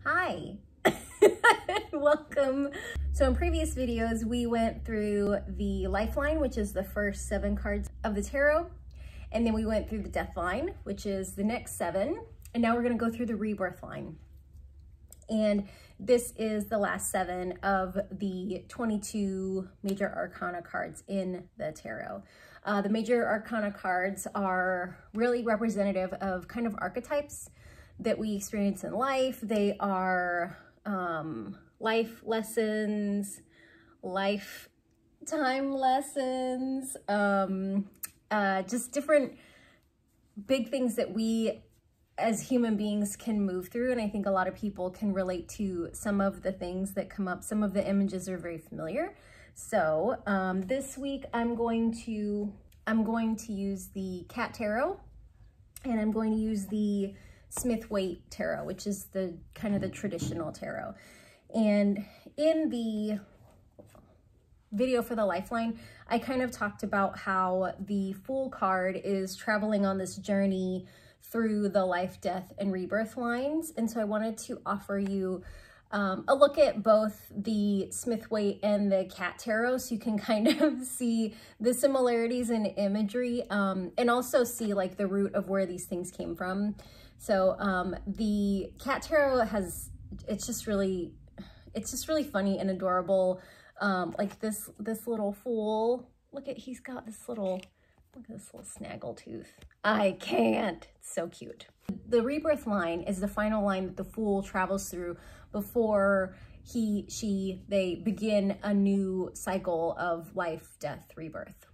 Hi, welcome. So in previous videos, we went through the Lifeline, which is the first 7 cards of the tarot. And then we went through the Death Line, which is the next 7. And now we're gonna go through the Rebirth Line. And this is the last 7 of the 22 major Arcana cards in the tarot. The major Arcana cards are really representative of kind of archetypes that we experience in life. They are life lessons, lifetime lessons, just different big things that we as human beings can move through. And I think a lot of people can relate to some of the things that come up. Some of the images are very familiar. So this week I'm going to use the Cat Tarot, and I'm going to use the Smith-Waite Tarot, which is the kind of the traditional tarot. And in the video for the Lifeline, I kind of talked about how the Fool card is traveling on this journey through the life, death, and rebirth lines. And so I wanted to offer you a look at both the Smith-Waite and the Cat Tarot, so you can kind of see the similarities in imagery, and also see like the root of where these things came from. So the Cat Tarot it's just really funny and adorable. Like this little fool, he's got this little, look at this little snaggle tooth. I can't, it's so cute. The Rebirth Line is the final line that the Fool travels through before they begin a new cycle of life, death, rebirth.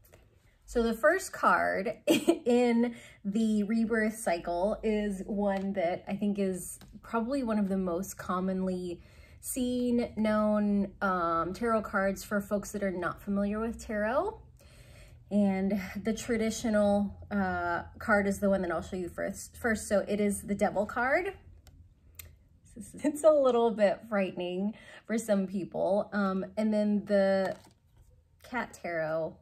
So the first card in the rebirth cycle is one that I think is probably one of the most commonly seen, known tarot cards for folks that are not familiar with tarot. And the traditional card is the one that I'll show you first. So it is the Devil card. It's a little bit frightening for some people. And then the Cat Tarot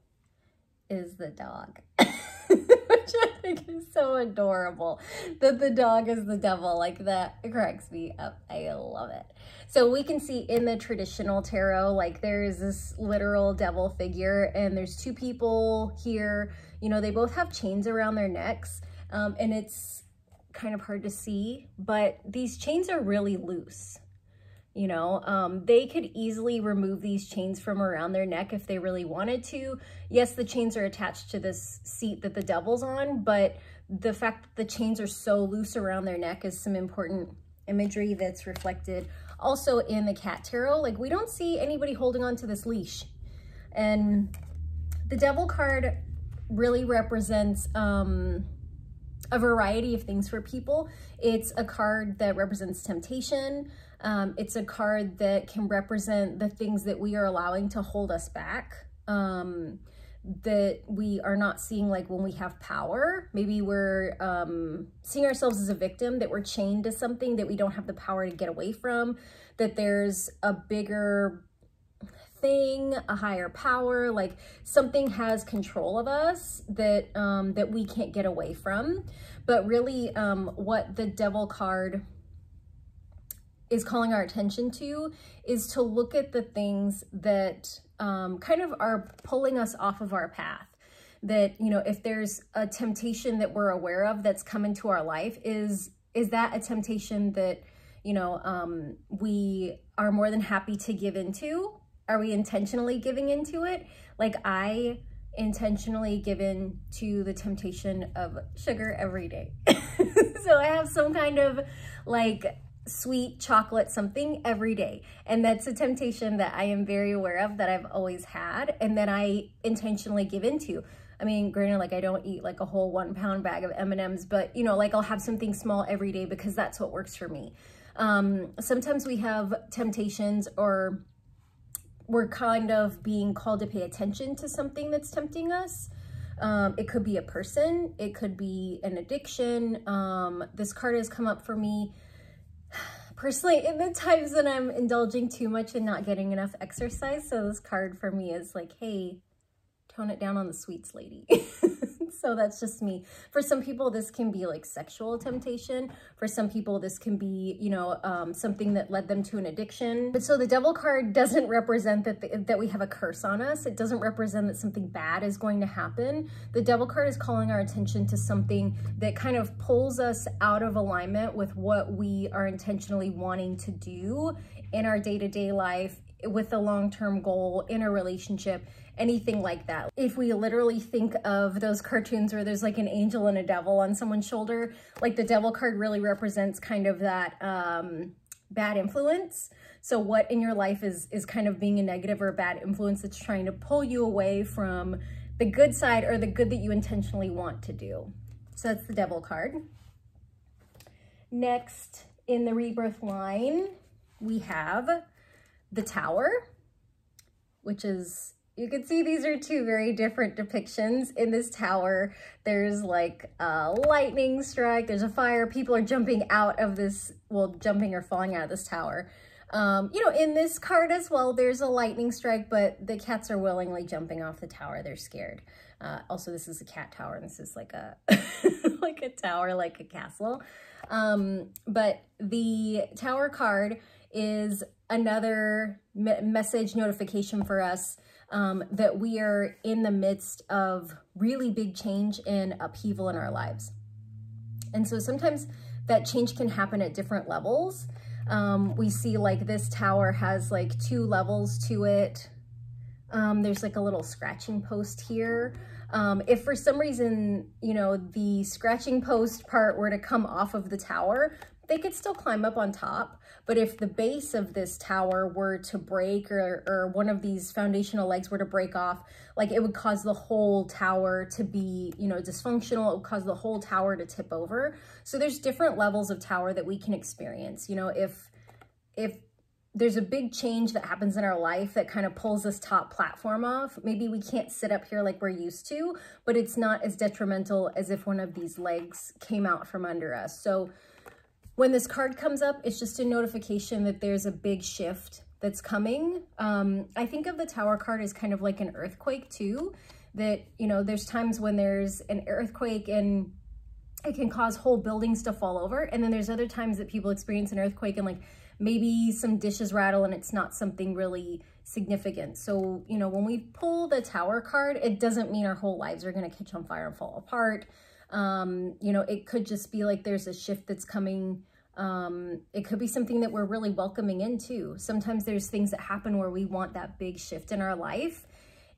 is the dog, which I think is so adorable, that the dog is the devil. Like, that cracks me up. I love it. So we can see in the traditional tarot, like, there is this literal devil figure, and there's 2 people here. You know, they both have chains around their necks, and it's kind of hard to see, but these chains are really loose. You know, they could easily remove these chains from around their neck if they really wanted to. Yes, the chains are attached to this seat that the devil's on, but the fact that the chains are so loose around their neck is some important imagery that's reflected also in the Cat Tarot. Like, we don't see anybody holding on to this leash. And the Devil card really represents a variety of things for people. It's a card that represents temptation. It's a card that can represent the things that we are allowing to hold us back, that we are not seeing, like when we have power. Maybe we're seeing ourselves as a victim, that we're chained to something that we don't have the power to get away from, that there's a bigger thing, a higher power, like something has control of us that that we can't get away from. But really what the Devil card is calling our attention to is to look at the things that kind of are pulling us off of our path. That, you know, if there's a temptation that we're aware of that's come into our life, is that a temptation that, you know, we are more than happy to give into? Are we intentionally giving into it? Like, I intentionally give in to the temptation of sugar every day. So I have some kind of like sweet chocolate something every day, and that's a temptation that I am very aware of, that I've always had, and that I intentionally give into. I mean, granted, like, I don't eat like a whole 1-pound bag of M&Ms, but, you know, like, I'll have something small every day because that's what works for me. Sometimes we have temptations, or we're kind of being called to pay attention to something that's tempting us. It could be a person, it could be an addiction. This card has come up for me personally in the times that I'm indulging too much and not getting enough exercise. So this card for me is like, hey, tone it down on the sweets, lady. So that's just me. For some people, this can be like sexual temptation. For some people, this can be, you know, something that led them to an addiction. But so the Devil card doesn't represent that we have a curse on us. It doesn't represent that something bad is going to happen. The Devil card is calling our attention to something that kind of pulls us out of alignment with what we are intentionally wanting to do in our day-to-day life, with a long-term goal, in a relationship, anything like that. If we literally think of those cartoons where there's like an angel and a devil on someone's shoulder, like the Devil card really represents kind of that bad influence. So what in your life is kind of being a negative or a bad influence that's trying to pull you away from the good side or the good that you intentionally want to do. So that's the Devil card. Next, in the Rebirth line, we have the Tower, which is, you can see these are two very different depictions. In this tower, there's like a lightning strike, there's a fire, people are jumping out of this, well, jumping or falling out of this tower. You know, in this card as well, there's a lightning strike, but the cats are willingly jumping off the tower. They're scared. Also, this is a cat tower, and this is like a, like a tower, like a castle. But the Tower card is another message notification for us that we are in the midst of really big change and upheaval in our lives. And so sometimes that change can happen at different levels. We see like this tower has like 2 levels to it. There's like a little scratching post here. If for some reason, you know, the scratching post part were to come off of the tower, they could still climb up on top. But if the base of this tower were to break, or one of these foundational legs were to break off, like it would cause the whole tower to be, you know, dysfunctional. It would cause the whole tower to tip over. So there's different levels of tower that we can experience. You know, if there's a big change that happens in our life that kind of pulls this top platform off, maybe we can't sit up here like we're used to, but it's not as detrimental as if one of these legs came out from under us. So when this card comes up, it's just a notification that there's a big shift that's coming. I think of the Tower card as kind of like an earthquake too, that, you know, there's times when there's an earthquake and it can cause whole buildings to fall over. And then there's other times that people experience an earthquake and like maybe some dishes rattle and it's not something really significant. So, you know, when we pull the Tower card, it doesn't mean our whole lives are going to catch on fire and fall apart. You know, it could just be like there's a shift that's coming. It could be something that we're really welcoming into. Sometimes there's things that happen where we want that big shift in our life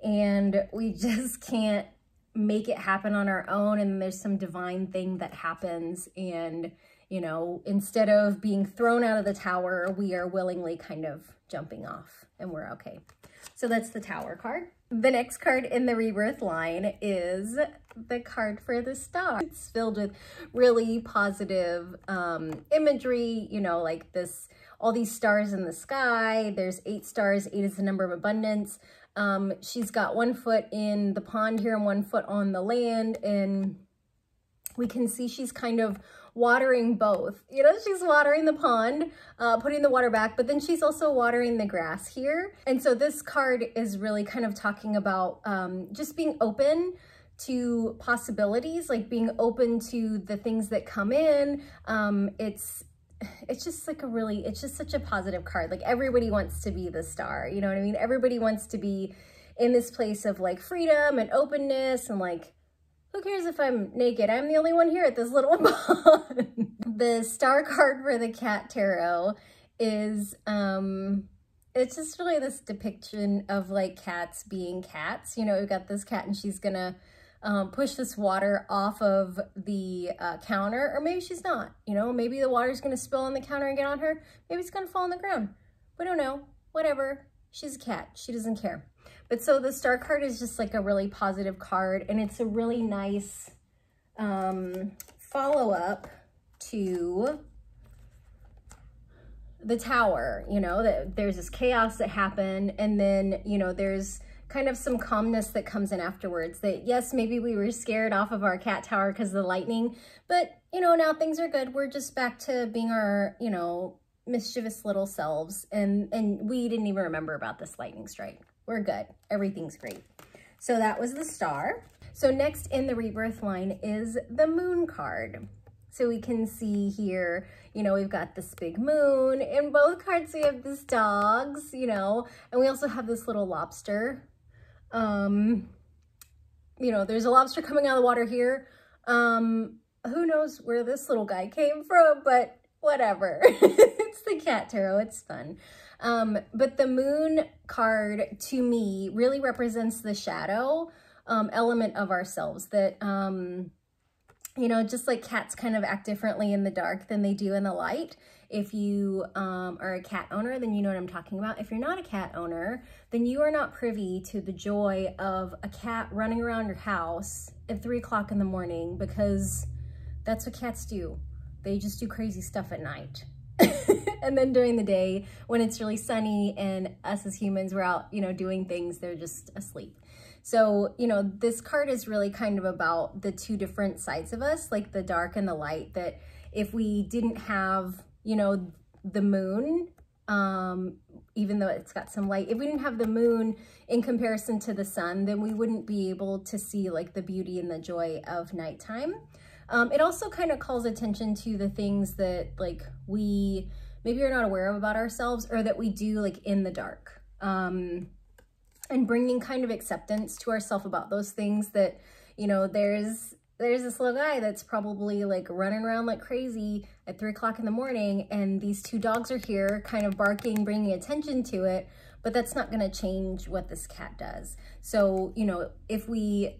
and we just can't make it happen on our own. And there's some divine thing that happens and, you know, instead of being thrown out of the tower, we are willingly kind of jumping off and we're okay. So that's the Tower card. The next card in the Rebirth line is the card for the Star. It's filled with really positive imagery, you know, like this, all these stars in the sky. There's 8 stars. 8 is the number of abundance. She's got 1 foot in the pond here and 1 foot on the land. And we can see she's kind of watering both. You know, she's watering the pond, putting the water back, but then she's also watering the grass here. And so this card is really kind of talking about just being open to possibilities, like being open to the things that come in. It's just like it's just such a positive card. Like everybody wants to be the star, you know what I mean? Everybody wants to be in this place of like freedom and openness and like, who cares if I'm naked? I'm the only one here at this little pond. The Star card for the Cat Tarot is, it's just really this depiction of like cats being cats. You know, we've got this cat and she's gonna push this water off of the counter, or maybe she's not, you know, maybe the water's gonna spill on the counter and get on her. Maybe it's gonna fall on the ground. We don't know, whatever. She's a cat, she doesn't care. But so the Star card is just like a really positive card and it's a really nice follow-up to the Tower, you know, that there's this chaos that happened and then, you know, there's kind of some calmness that comes in afterwards that, yes, maybe we were scared off of our cat tower because of the lightning, but, you know, now things are good. We're just back to being our, you know, mischievous little selves and we didn't even remember about this lightning strike. We're good. Everything's great. So that was the Star. So next in the Rebirth line is the Moon card. So we can see here, you know, we've got this big moon. In both cards, we have this dogs, you know, and we also have this little lobster. You know, there's a lobster coming out of the water here. Who knows where this little guy came from, but whatever. It's the cat tarot. It's fun. But the Moon card to me really represents the shadow element of ourselves, that, you know, just like cats kind of act differently in the dark than they do in the light. If you are a cat owner, then you know what I'm talking about. If you're not a cat owner, then you are not privy to the joy of a cat running around your house at 3 o'clock in the morning, because that's what cats do. They just do crazy stuff at night. And then during the day, when it's really sunny and us as humans, we're out, you know, doing things, they're just asleep. So, you know, this card is really kind of about the two different sides of us, like the dark and the light, that if we didn't have, you know, the moon, even though it's got some light, if we didn't have the moon in comparison to the sun, then we wouldn't be able to see like the beauty and the joy of nighttime. It also kind of calls attention to the things that like we maybe are not aware of about ourselves, or that we do like in the dark. And bringing kind of acceptance to ourselves about those things, that, you know, there's this little guy that's probably like running around like crazy at 3 o'clock in the morning, and these two dogs are here kind of barking, bringing attention to it, but that's not going to change what this cat does. So, you know, if we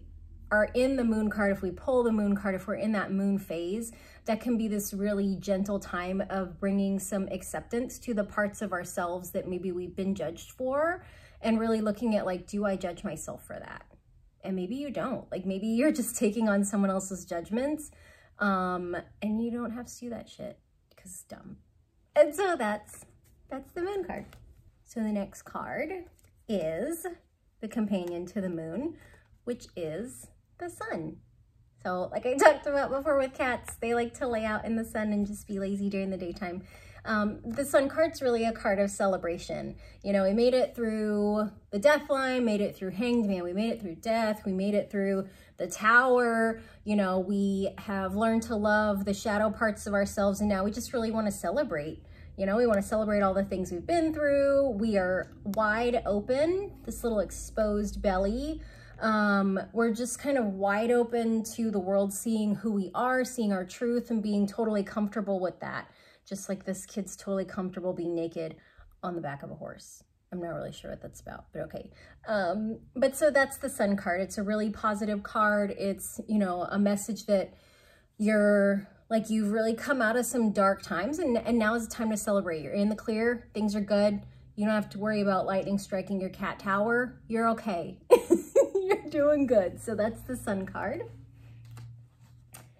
are in the Moon card, if we pull the Moon card, if we're in that moon phase, that can be this really gentle time of bringing some acceptance to the parts of ourselves that maybe we've been judged for, and really looking at like, do I judge myself for that? And maybe you don't. Like maybe you're just taking on someone else's judgments, and you don't have to do that shit because it's dumb. And so that's the Moon card. So the next card is the companion to the Moon, which is the Sun. So like I talked about before with cats, they like to lay out in the sun and just be lazy during the daytime. The Sun card's really a card of celebration. You know, we made it through the death line, made it through Hanged Man, we made it through death, we made it through the Tower. You know, we have learned to love the shadow parts of ourselves, and now we just really want to celebrate. You know, we want to celebrate all the things we've been through. We are wide open, this little exposed belly. We're just kind of wide open to the world, seeing who we are, seeing our truth, and being totally comfortable with that. Just like this kid's totally comfortable being naked on the back of a horse. I'm not really sure what that's about, but okay. But so that's the Sun card. It's a really positive card. It's, you know, a message that you're like, you've really come out of some dark times, and now is the time to celebrate. You're in the clear, things are good. You don't have to worry about lightning striking your cat tower. You're okay. You're doing good. So that's the Sun card.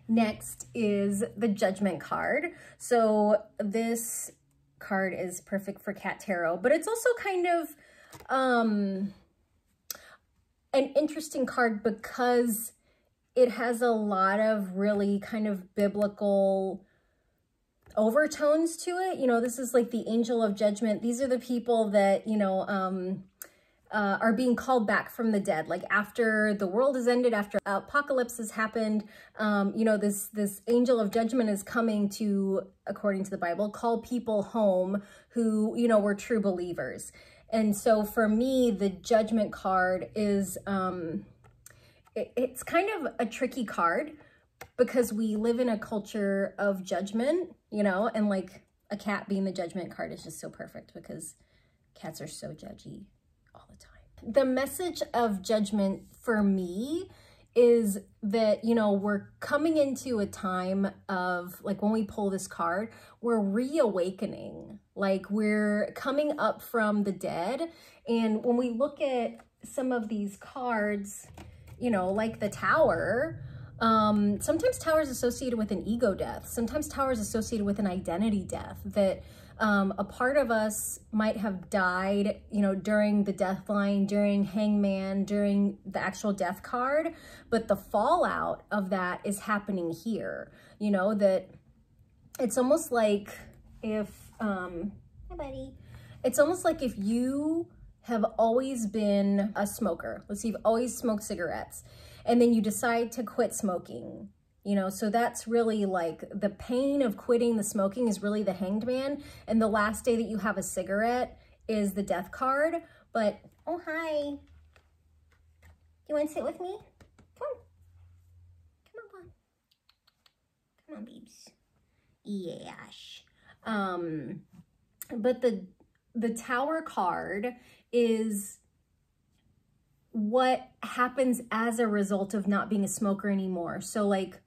Next is the Judgment card. So this card is perfect for cat tarot, but it's also kind of an interesting card because it has a lot of really kind of biblical overtones to it. You know, this is like the angel of judgment. These are the people that, you know, are being called back from the dead. Like after the world has ended, after apocalypse has happened, you know, this angel of judgment is coming to, according to the Bible, call people home who, you know, were true believers. And so for me, the Judgment card is, it's kind of a tricky card because we live in a culture of judgment, you know, and like a cat being the Judgment card is just so perfect because cats are so judgy all the time. The message of judgment for me is that, you know, we're coming into a time of, like, when we pull this card, we're reawakening, like we're coming up from the dead. And when we look at some of these cards, you know, like the Tower, sometimes Tower is associated with an ego death. Sometimes Tower is associated with an identity death, that a part of us might have died, you know, during the death line, during Hangman, during the actual death card, but the fallout of that is happening here. You know, that it's almost like if, hi buddy, it's almost like if you have always been a smoker, let's say you've always smoked cigarettes, and then you decide to quit smoking. You know, so that's really like the pain of quitting the smoking is really the Hanged Man. And the last day that you have a cigarette is the Death card. But, oh, hi. You want to sit with me? Come on. Come on, Bon. Come on, babes. Yes. But the Tower card is what happens as a result of not being a smoker anymore. So like,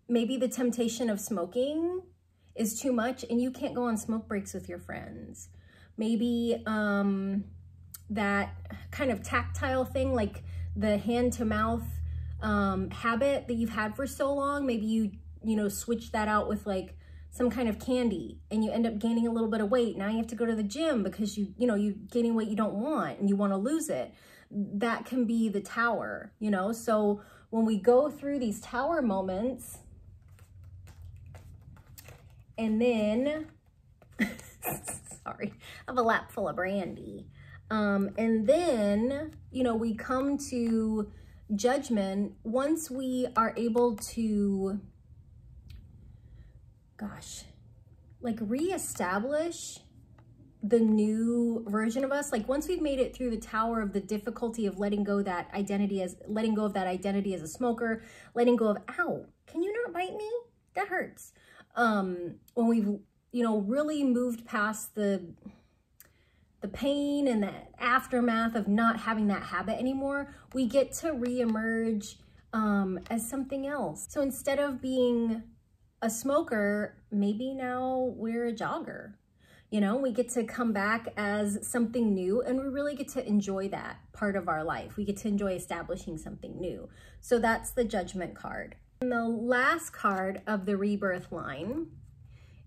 maybe the temptation of smoking is too much and you can't go on smoke breaks with your friends. Maybe that kind of tactile thing, like the hand to mouth habit that you've had for so long, maybe you know, switch that out with like some kind of candy and you end up gaining a little bit of weight. Now you have to go to the gym because you're gaining weight you don't want and you want to lose it. That can be the Tower, you know? So when we go through these Tower moments, and then, sorry, I have a lap full of brandy. And then, you know, we come to Judgment once we are able to, gosh, like reestablish the new version of us. Like once we've made it through the Tower of the difficulty of letting go of that identity as a smoker, letting go of, ow, can you not bite me? That hurts. When we've, you know, really moved past the pain and the aftermath of not having that habit anymore, we get to reemerge as something else. So instead of being a smoker, maybe now we're a jogger. You know, we get to come back as something new and we really get to enjoy that part of our life. We get to enjoy establishing something new. So that's the Judgment card. And the last card of the Rebirth line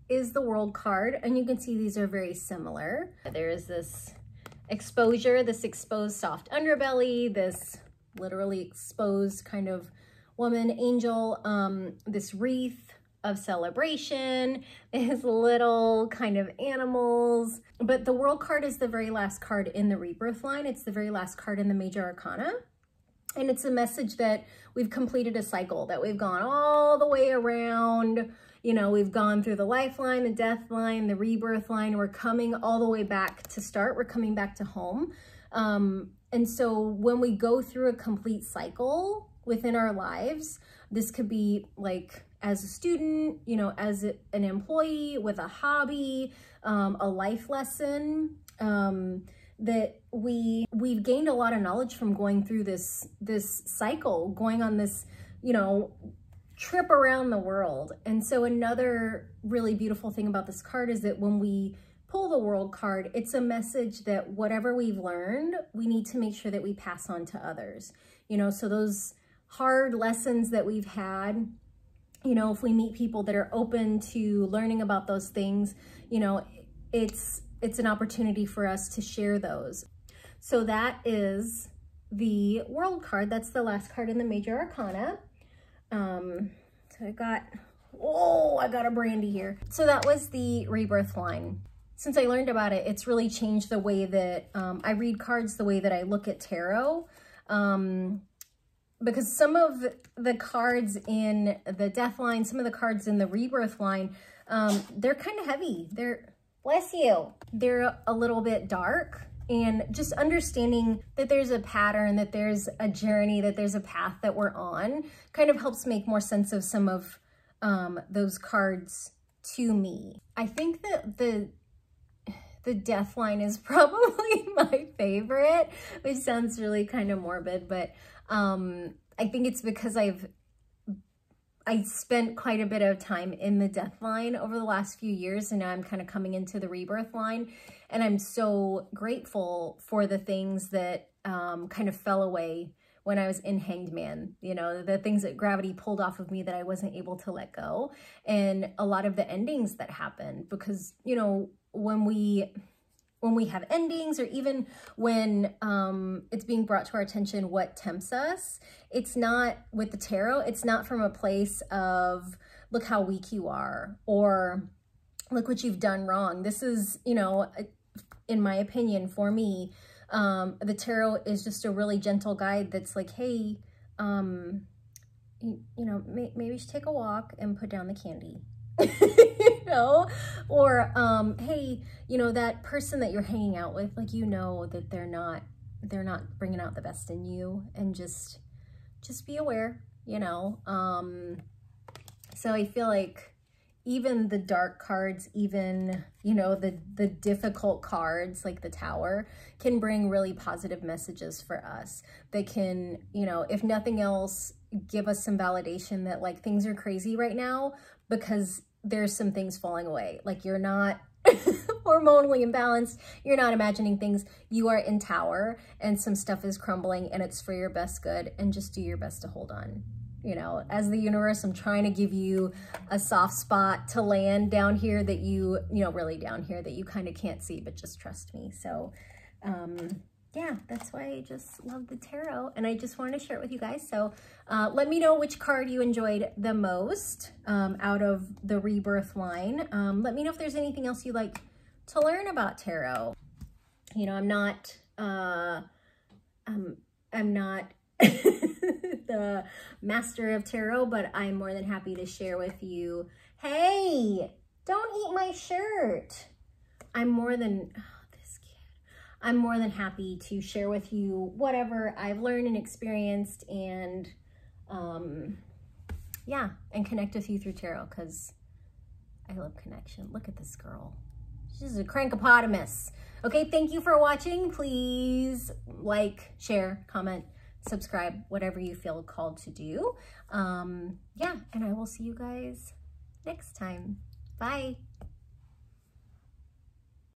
is the World card. And you can see these are very similar. There is this exposure, this exposed soft underbelly, this literally exposed kind of woman, angel, this wreath of celebration, these little kind of animals. But the World card is the very last card in the Rebirth line. It's the very last card in the Major Arcana. And it's a message that we've completed a cycle, that we've gone all the way around. You know, we've gone through the lifeline, the death line, the rebirth line. We're coming all the way back to start. We're coming back to home. And so when we go through a complete cycle within our lives, this could be like as a student, you know, as an employee, with a hobby, a life lesson, that we've gained a lot of knowledge from going through this cycle, going on this, you know, trip around the world. And so another really beautiful thing about this card is that when we pull the World card, it's a message that whatever we've learned, we need to make sure that we pass on to others. You know, so those hard lessons that we've had, you know, if we meet people that are open to learning about those things, you know, it's an opportunity for us to share those. So that is the World card. That's the last card in the Major Arcana. So I got a brandy here. So that was the Rebirth line. Since I learned about it, it's really changed the way that I read cards, the way that I look at tarot. Because some of the cards in the Death line, some of the cards in the Rebirth line, they're kind of heavy. Bless you. They're a little bit dark, and just understanding that there's a pattern, that there's a journey, that there's a path that we're on kind of helps make more sense of some of those cards to me. I think that the Death line is probably my favorite, which sounds really kind of morbid, but I think it's because I spent quite a bit of time in the Death line over the last few years, and now I'm kind of coming into the Rebirth line, and I'm so grateful for the things that kind of fell away when I was in Hanged Man, you know, the things that gravity pulled off of me that I wasn't able to let go, and a lot of the endings that happened, because, you know, when we have endings, or even when it's being brought to our attention what tempts us, it's not, with the tarot, it's not from a place of, look how weak you are, or look what you've done wrong. This is, you know, in my opinion, for me, the tarot is just a really gentle guide that's like, hey, you know, maybe you should take a walk and put down the candy. You know, or hey, you know, that person that you're hanging out with, like, you know that they're not bringing out the best in you, and just be aware, you know. So I feel like even the dark cards, even, you know, the difficult cards like the Tower can bring really positive messages for us. They can, you know, if nothing else, give us some validation that, like, things are crazy right now because there's some things falling away. Like, you're not hormonally imbalanced. You're not imagining things. You are in Tower, and some stuff is crumbling, and it's for your best good, and just do your best to hold on. You know, as the universe, I'm trying to give you a soft spot to land down here that you know, really down here that you kind of can't see, but just trust me. So, yeah, that's why I just love the tarot, and I just wanted to share it with you guys. So let me know which card you enjoyed the most out of the Rebirth line. Let me know if there's anything else you'd like to learn about tarot. You know, I'm not the master of tarot, but I'm more than happy to share with you. Hey, don't eat my shirt. I'm more than happy to share with you whatever I've learned and experienced, and yeah, and connect with you through tarot, because I love connection. Look at this girl. She's a crankopotamus. Okay, thank you for watching. Please like, share, comment, subscribe, whatever you feel called to do. Yeah, and I will see you guys next time. Bye.